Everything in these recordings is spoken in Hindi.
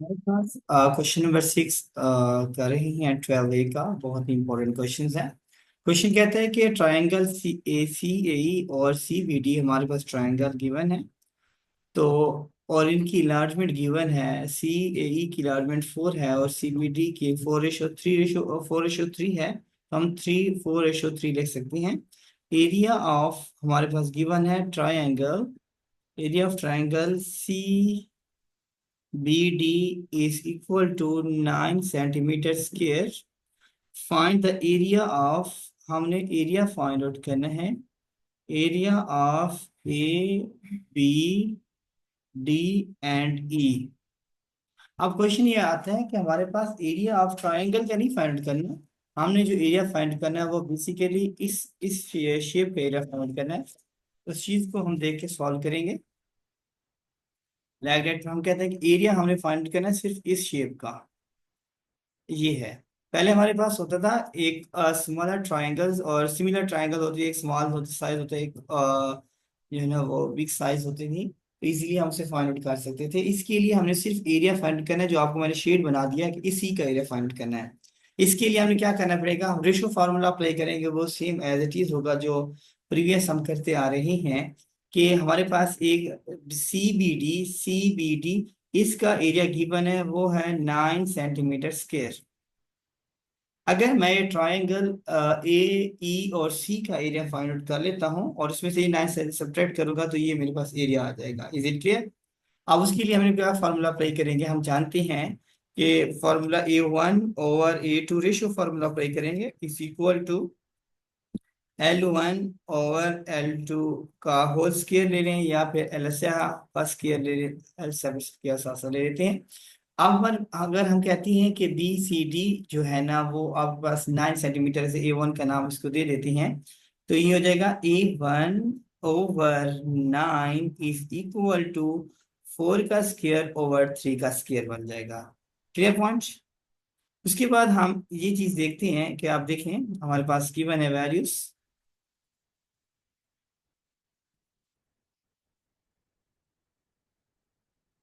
हमारे पास क्वेश्चन नंबर 6 कर रहे हैं 12A का। बहुत ही इंपॉर्टेंट क्वेश्चन है। क्वेश्चन कहता है कि ट्रायंगल सी ए सी ए और सी बी डी, हमारे पास ट्रायंगल गिवन है। तो और इनकी इलार्जमेंट गिवन है। सी ए ई की इलार्जमेंट 4 है और सी बी डी की 4:3 है। तो हम 3:4:3 लिख सकते हैं। एरिया ऑफ हमारे पास गिवन है triangle. Area of triangle C BD is equal to 9 centimetre square. Find the area of, हमने एरिया फाइंड आउट करना है। Area of A B D and E. अब क्वेश्चन ये आता है कि हमारे पास एरिया ऑफ ट्रायंगल का नहीं फाइंड करना। हमने जो एरिया फाइंड करना है वो बेसिकली इस शेप का एरिया फाइंड करना है। उस चीज को हम देख के सॉल्व करेंगे। लाइक दैट हम कहते हैं कि एरिया हमने फाइंड करना है सिर्फ इस शेप का। ये है। पहले हमारे पास होता था एक स्मॉलर ट्रायंगल्स और सिमिलर ट्रायंगल होती है। एक स्मॉल होता साइज होता है, एक जो है ना वो बिग साइज होती थी। तो इजीली हम उसे फाइंड आउट कर सकते थे। इसके लिए हमने सिर्फ एरिया फाइंड करना है, जो आपको मैंने शेड बना दिया कि इसी का एरिया फाइंड करना है। इसके लिए हमें क्या करना पड़ेगा, हम रेशो फार्मूला अप्लाई करेंगे। वो सेम एज इट इज होगा जो प्रीवियस हम करते आ रहे हैं। कि हमारे पास एक सी बी डी इसका एरिया गिवन है, वो है 9 सेंटीमीटर स्क्वायर। अगर मैं ये ट्राइंगल ए ई और सी का एरिया फाइंड आउट कर लेता हूँ और उसमें से ये 9 से सब्ट्रैक्ट करूंगा तो ये मेरे पास एरिया आ जाएगा। Is it clear? अब उसके लिए हमने क्या फार्मूला अप्लाई करेंगे, हम जानते हैं कि formula A1/A2 ratio formula apply करेंगे इज इक्वल टू L1/L2 का होल स्क्वायर ले लें या फिर LSA का स्क्वायर ले लें। एल सब स्क्वायर साथ साथ ले लेते हैं। अब अगर हम कहते हैं कि BCD जो है ना वो आपके पास 9 सेंटीमीटर से A1 का नाम इसको दे देते हैं। तो ये हो जाएगा A1/9 इज इक्वल टू 4 का स्क्वायर ओवर 3 का स्क्वायर बन जाएगा। Clear point? उसके बाद हम ये चीज देखते हैं कि आप देखें हमारे पास गिवन है वैल्यूज।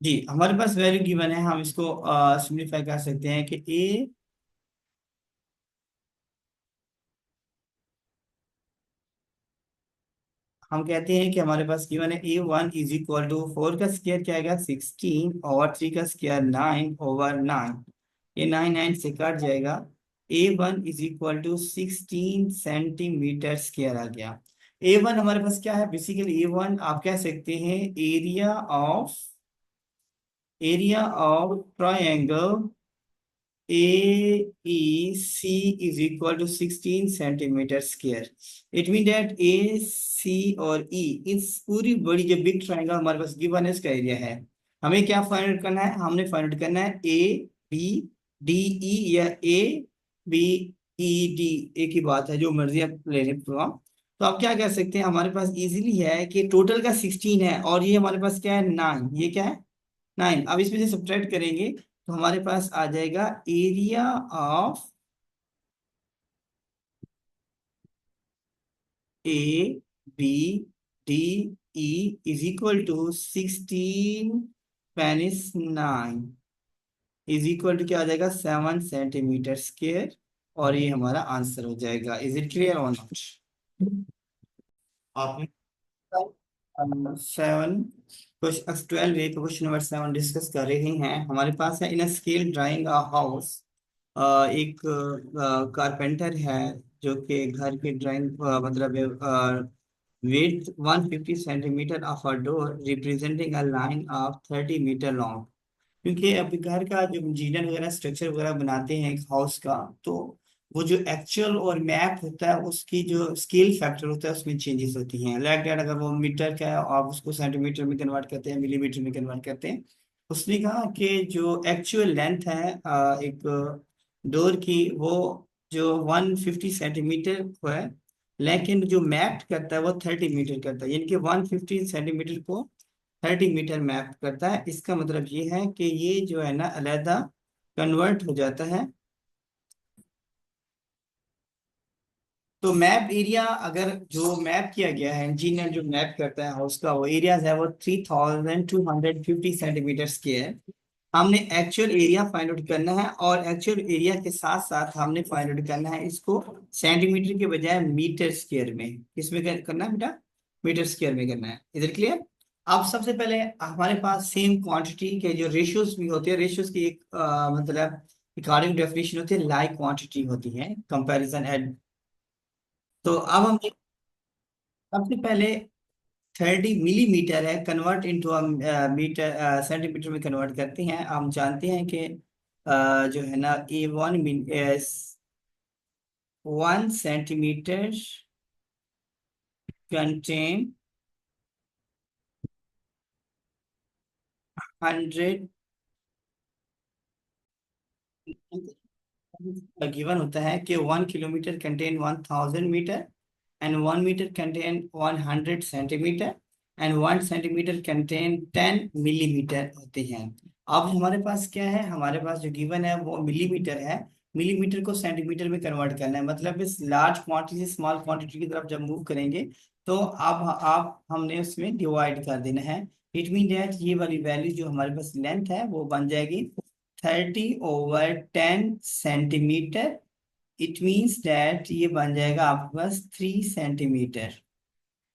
जी हमारे पास वैल्यू गिवन है, हम इसको सिंप्लीफाई कर सकते हैं कि ए, हम कहते हैं कि हमारे पास गिवन है A1 इज इक्वल टू 4 का स्क्वायर क्या आएगा 16 और 3 का स्क्वायर 9/9। ये 9 से कट जाएगा। A1 is equal to 16 centimetre square आ गया। A1 हमारे पास क्या है, बेसिकली A1 आप कह सकते हैं area of triangle AEC is equal to 16 centimetre square. It mean that AC और E, इस पूरी बड़ी जो बिग ट्राइंगल हमारे पास गिवन है इसका एरिया है। हमें क्या फाइंड आउट करना है, हमने फाइंड आउट करना है ABDE या ABED। एक ही बात है, जो मर्जी आप ले लें प्रोग्राम। तो आप क्या कर सकते हैं, हमारे पास इजीली है कि टोटल का 16 है और ये हमारे पास क्या है 9। ये क्या है 9। अब इसमें से सब्ट्रैक्ट करेंगे तो हमारे पास आ जाएगा area of ABDE is equal to 16 - 9 is equal to क्या आ जाएगा 7 सेंटीमीटर स्क्वायर। और ये हमारा आंसर हो जाएगा। इज इट क्लियर और नॉट? आपने 7 12 वे क्वेश्चन नंबर 7 डिस्कस कर रहे हैं। हमारे पास है in a scale drawing a house. एक कारपेंटर है जो कि घर की ड्राइंग मतलब width 150 centimetre of a door representing a line of 30 metre long. क्योंकि अभी घर का जो इंजीनियर वगैरह स्ट्रक्चर वगैरह बनाते हैं एक हाउस का, तो वो जो एक्चुअल और मैप होता है उसकी जो स्केल फैक्टर होता है उसमें चेंजेस होती हैं। लाइक दैट अगर वो मीटर का है आप उसको सेंटीमीटर में कन्वर्ट करते हैं, मिलीमीटर में कन्वर्ट करते हैं। उसने कहा कि जो एक्चुअल लेंथ है एक डोर की, वो जो 150 सेंटीमीटर को है, लेकिन जो मैप करता है वो 30 मीटर करता है। यानी कि 150 सेंटीमीटर को 30 मीटर मैप करता है। इसका मतलब ये है कि ये जो है ना अलहदा कन्वर्ट हो जाता है। तो मैप एरिया अगर जो मैप किया गया है, इंजीनियर जो मैप करता है हाउस का, वो एरिया है वो 3250 सेंटीमीटर स्क्वायर। हमने एक्चुअल एरिया फाइंड आउट करना है, और एक्चुअल एरिया के साथ साथ हमने फाइंड आउट करना है इसको सेंटीमीटर के बजाय मीटर स्क्वायर में। किसमें करना है बेटा? मीटर स्क्वायर में करना है। इधर क्लियर? अब सबसे पहले हमारे पास सेम क्वांटिटी के जो रेशियोज भी होते हैं, रेशियोज की एक मतलब अकॉर्डिंग डेफिनेशन होती है, लाइक क्वांटिटी होती है, कंपैरिजन एड। तो अब हम सबसे पहले 30 मिलीमीटर है, कन्वर्ट इनटू मीटर सेंटीमीटर में कन्वर्ट करते हैं। हम जानते हैं कि जो है ना, ए 1 सेंटीमीटर कंटेन 100, गिवन होता है कि 1 kilometre contain 1000 metre, and 1 metre contain 100 centimetre, and 1 centimetre contain 10 millimetre होते हैं। अब हमारे पास क्या है? हमारे पास जो गिवन है वो मिलीमीटर है। मिलीमीटर को सेंटीमीटर में कन्वर्ट करना है, मतलब इस लार्ज क्वांटिटी से स्मॉल क्वांटिटी की तरफ जब मूव करेंगे तो अब आप हमने उसमें डिवाइड कर देना है। इट मीन दैट ये वाली वैल्यू जो हमारे पास लेंथ है वो बन जाएगी 30/10 सेंटीमीटर। इट मीन्स दैट ये बन जाएगा आपके पास 3 centimetre.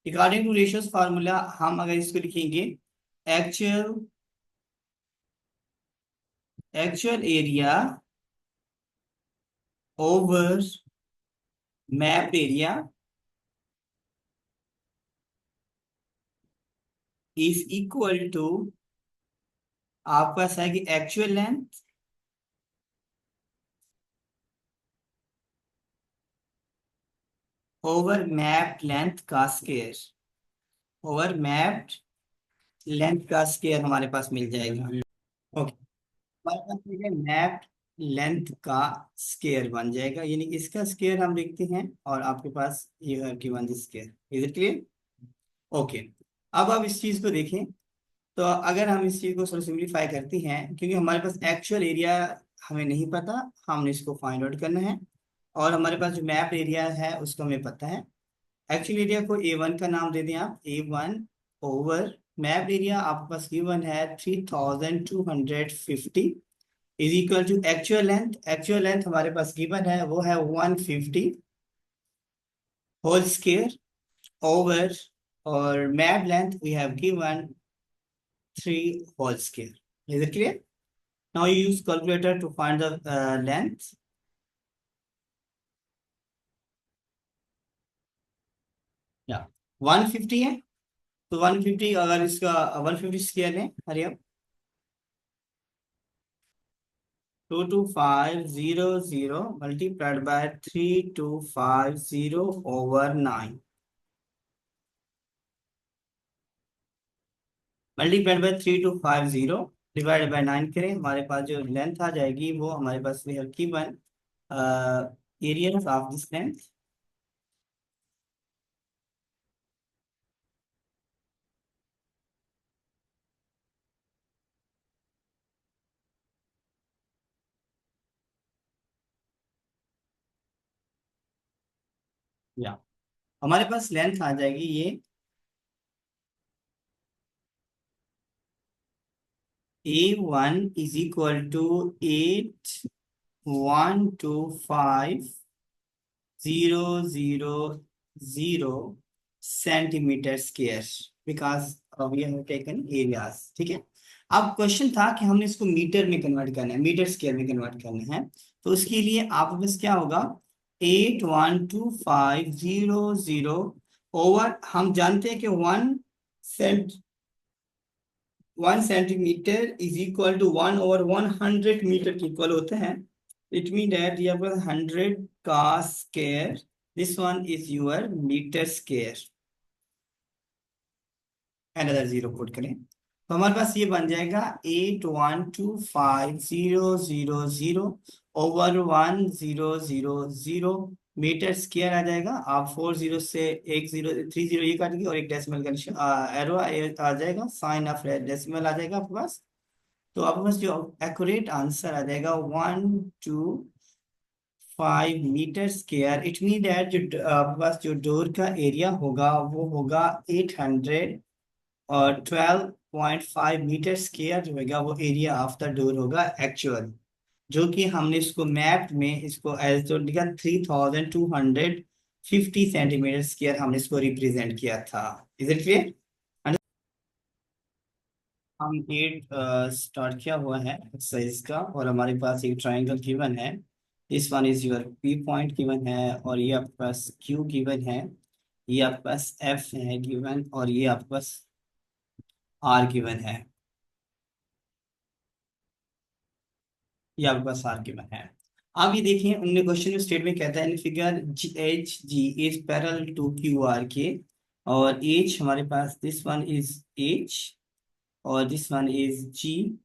According to ratios formula हम अगर इसको लिखेंगे, actual actual area over map area is equal to, आपके पास है कि actual length over map length का स्क्वायर, ओवर मैप्ड लेंथ का स्क्वायर हमारे पास मिल जाएगा। ओके, हमारे पास ये मैप लेंथ का स्क्वायर बन जाएगा, यानी कि इसका स्क्वायर हम लिखते हैं और आपके पास ये है कि one square. Is it clear? Okay, अब आप इस चीज को देखें। तो अगर हम इस चीज को सिंप्लीफाई करते हैं, क्योंकि हमारे पास एक्चुअल एरिया हमें नहीं पता, हमने इसको फाइंड आउट करना है, और हमारे पास जो मैप एरिया है उसको हमें पता है। एक्चुअल एरिया को A1 का नाम दे दें आप, A1 ओवर मैप एरिया आपके पास गिवन है 3250 is equal to actual length. Actual length हमारे पास गिवन है वो है 150 होल स्क्वायर ओवर, और map length we have given 3 whole square. Is it clear? Now you use calculator to find the length. या 150 है, तो 150 अगर इसका 150 स्क्वायर है, हरिया 22500 multiplied by 3250 over 9, multiplied by 3250 divide by 9 करें, हमारे पास जो लेंथ आ जाएगी वो हमारे पास we have given area of this length. या हमारे पास लेंथ आ जाएगी ये A1 is equal to 8125,000 centimetre square, because we have taken areas. ठीक है, अब क्वेश्चन था कि हमने इसको मीटर में कन्वर्ट करना है, मीटर स्क्वायर में कन्वर्ट करना है। तो उसके लिए आप बस क्या होगा, 8125,000 ओवर, हम जानते हैं कि 1 centimetre is equal to 1/100 metre के इक्वल होते हैं। इट मीन दैट यहाँ पर 100 का square, this one is your metre square, another zero put करें तो हमारे पास ये बन जाएगा 8125,000 ओवर 1000 मीटर स्क्वायर आ जाएगा। आप 40 से एक जीरो 30 ये काटेंगे और एक डेसिमल का एरो आ जाएगा, साइन ऑफ डेसिमल आ जाएगा आपके पास। तो आपके पास जो एक्यूरेट आंसर आ जाएगा 125 metre square. It mean that जो आपके पास जो डोर का एरिया होगा वो होगा 812 0.5 मीटर स्क्वायर जो होगा वो एरिया ऑफ द डोर होगा एक्चुअल, जो कि हमने इसको मैप में इसको एज तो लिखा 3250 सेंटीमीटर स्क्वायर हमने इसको रिप्रेजेंट किया था। Is it clear? हम एट स्टार्ट किया हुआ है एक्सरसाइज का, और हमारे पास एक ट्राइंगल गिवन है। This one is your P point given है, और ये आपके पास क्यू गिवन है, ये आपके पास एफ है गिवन, और ये आपके पास आर गिवन है, ये आपके पास आर गिवन है। अब ये देखिए उनने क्वेश्चन में स्टेटमेंट कहता है in figure H G is parallel to Q R K, और एच हमारे पास दिस वन इज एच और this one is G.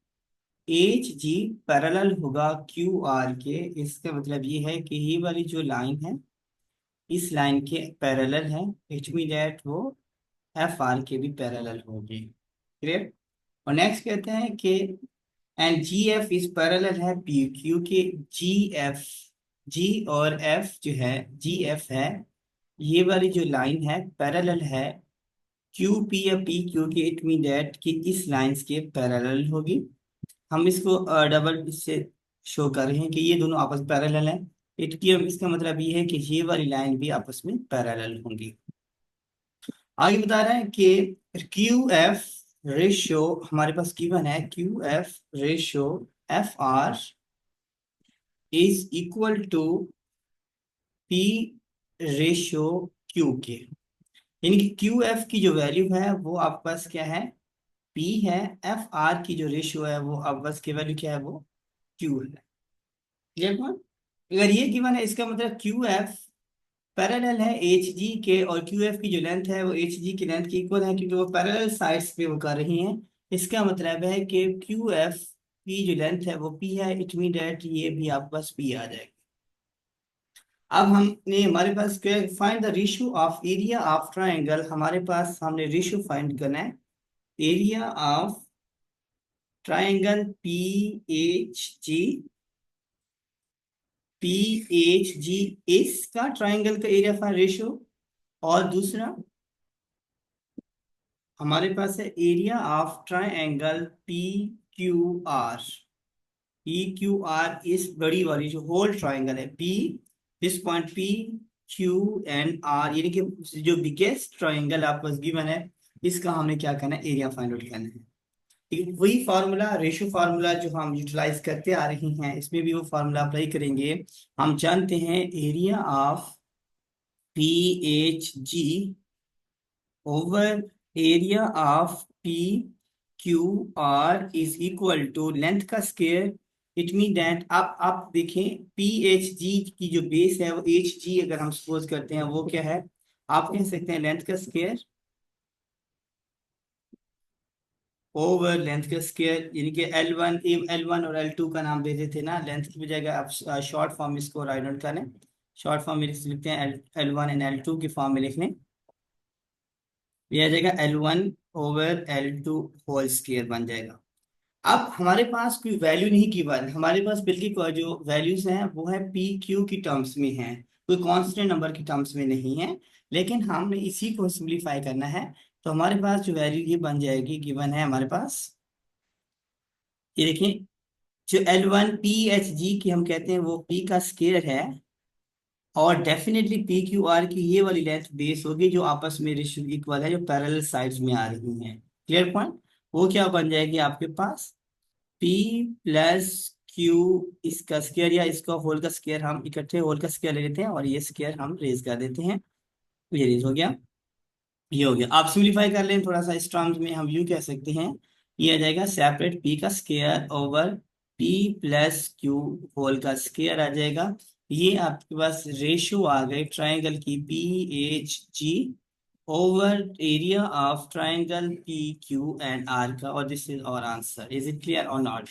H G parallel होगा क्यू आर के, इसका मतलब ये है कि ये वाली जो लाइन है इस लाइन के पैरेलल है, इट मीन दैट वो एफ आर के भी पैरेलल होगी। क्लियर? और नेक्स्ट कहते हैं कि and G F is parallel है P Q K. G F, जी और एफ जो है, जी एफ है ये वाली जो लाइन है पैरेलल है क्यू पी या पी क्यू के, इट मीन दैट कि इस लाइंस के पैरेलल होगी। हम इसको डबल इससे शो कर रहे हैं कि ये दोनों आपस में पैरेलल हैं। इसका मतलब ये है कि ये वाली लाइन भी आपस में पैरेलल होंगी। आगे बता रहे हैं कि क्यू एफ रेशियो हमारे पास गिवन है, Q F ratio F R is equal to P ratio Q K. यानी कि क्यू एफ की जो वैल्यू है वो आपके पास क्या है, पी है। एफ आर की जो रेशियो है वो आपके पास की वैल्यू क्या है, वो क्यू है। Clear point? अगर ये गिवन है इसका मतलब क्यू एफ पैरेलल है एच जी के, और क्यू एफ की जो लेंथ है वो एच जी की लेंथ के इक्वल है, क्योंकि वो पैरेलल साइड्स पे वो कर रही हैं। इसका मतलब है कि क्यू एफ की जो लेंथ है वो पी है, इट मीन दैट ये भी आपके पास पी आ जाएगा। अब हमने हमारे पास क्या, find the ratio of area of triangle, हमारे पास हमने रेशियो फाइंड करना है area of triangle P H ji. P H जी इसका ट्राइंगल का एरिया फाइंड रेशियो, और दूसरा हमारे पास है area of triangle P Q R. P Q R इस बड़ी वाली जो होल ट्राइंगल है P, this point P Q and R, यानी कि जो बिगेस्ट ट्राइंगल आपको गिवन है इसका हमने क्या करना है, एरिया फाइंड आउट करना है। ठीक है, वही फार्मूला रेशियो फार्मूला जो हम यूटिलाइज करते आ रहे हैं इसमें भी वो फार्मूला अप्लाई करेंगे। हम जानते हैं area of P H G over area of P Q R is equal to length का स्क्वायर। इट मीन दैट आप देखें पी एच जी की जो बेस है वो एच जी अगर हम सपोज करते हैं वो क्या है, आप कह सकते हैं लेंथ का स्क्वायर ओवर लेंथ का स्क्वायर, यानी कि एल वन और एल टू का नाम दे देते ना, लेंथ की बजाय आप शॉर्ट फॉर्म इसको राइट आउट करें। शॉर्ट फॉर्म में लिखते हैं L one and L two की फॉर्म में लिख लें, ये आ जाएगा L one over L two whole square बन जाएगा। अब हमारे पास कोई वैल्यू नहीं की बात, हमारे पास बल्कि जो वैल्यूज हैं वो है पी क्यू की टर्म्स में हैं, कोई कांस्टेंट नंबर की टर्म्स में नहीं है। लेकिन हमने इसी को सिंप्लीफाई करना है, तो हमारे पास जो वैल्यू ये बन जाएगी गिवन है हमारे पास, ये देखिए जो एल वन पी एच जी की हम कहते हैं वो पी का स्क्वायर है, और डेफिनेटली पी क्यू आर की ये वाली लेंथ बेस होगी जो आपस में रेशियो इक्वल है, जो पैरेलल साइड्स में आ रही हैं। Clear point? वो क्या बन जाएगी आपके पास, पी प्लस क्यू इसका स्क्वायर, या इसका होल का स्क्वायर, हम इकट्ठे होल का स्क्वायर ले लेते हैं और ये स्क्वायर हम रेज कर देते हैं, ये रेज हो गया, ये हो गया। आप सिंप्लीफाई कर लें थोड़ा सा इस टर्म्स में, हम यूं कह सकते हैं ये आ जाएगा सेपरेट पी का square over P plus Q whole का स्क्वायर आ जाएगा। ये आपके पास रेशियो आ गए ट्राइंगल की P H G over area of triangle P Q and R का, और this is our answer. Is it clear और नॉट?